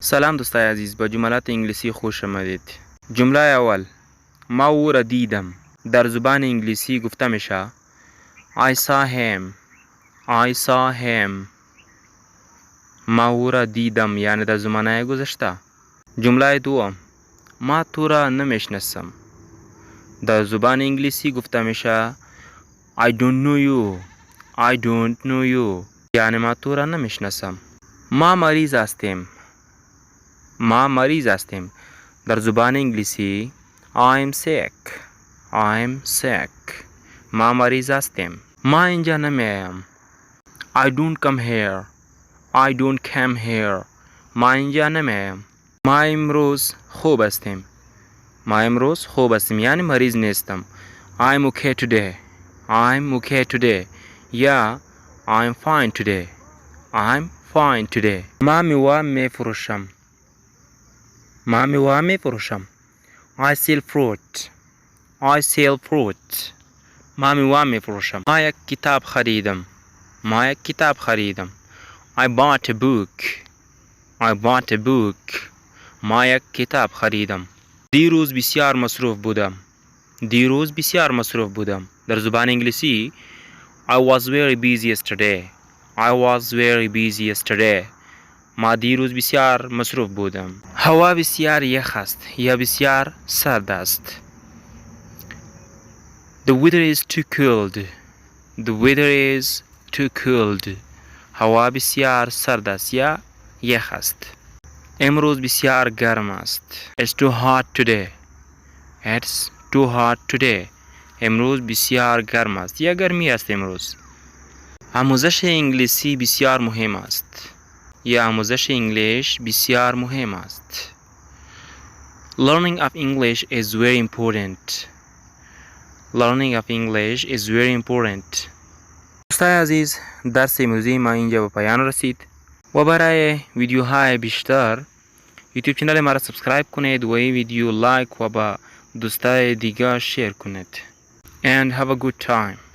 سلام دوستای عزیز، به جملات انگلیسی خوش آمدید. جمله اول، ما او را دیدم. در زبان انگلیسی گفته میشه I saw him. I saw him. ما او را دیدم یعنی در زمانه گذشته. جمله دوم، ما تو را نمیشناسم. در زبان انگلیسی گفته میشه I don't know you. I don't know you یعنی ما تو را نمیشناسم. ما مریض هستیم. ما مریض هستیم. در زبان انگلیسی I'm sick. I'm sick. ما مریض هستیم. ما اینجا نمیایم. I don't come here. I don't come here. ما اینجا نمیایم. ما امروز خوب هستیم. ما امروز خوب هستیم یعنی مریض نیستم. I'm okay today. I'm okay today. یا I'm fine today. I'm fine today. ما میوه میفروشم. ما میوه میفروشم. I sell fruit. I sell fruit. ما میوه میفروشم. ما یک کتاب خریدم. ما یک کتاب خریدم. I bought a book. I bought a book. ما یک کتاب خریدم. دیروز بسیار مصروف بودم. دیروز بسیار مصروف بودم. در زبان انگلیسی I was very busy yesterday. I was very busy yesterday. ما دیروز بسیار مصروف بودم. هوا بسیار یخ است یا بسیار سرد است. The weather is too cold. The weather is too cold. هوا بسیار سرد است یا یخ است. امروز بسیار گرم است. It's too hot today. It's too hot today. امروز بسیار گرم است یا گرمی است امروز. آموزش انگلیسی بسیار مهم است. یا آموزش انگلیس بسیار مهم است. Learning of English is very important. Learning of English is very important. دوستای عزیز، درس امروزی ما اینجا به پایان رسید و برای ویدیوهای بیشتر یوتیوب چنل ما را سابسکرایب کنید و این ویدیو لایک و با دوستای دیگه شیر کنید. And have a good time.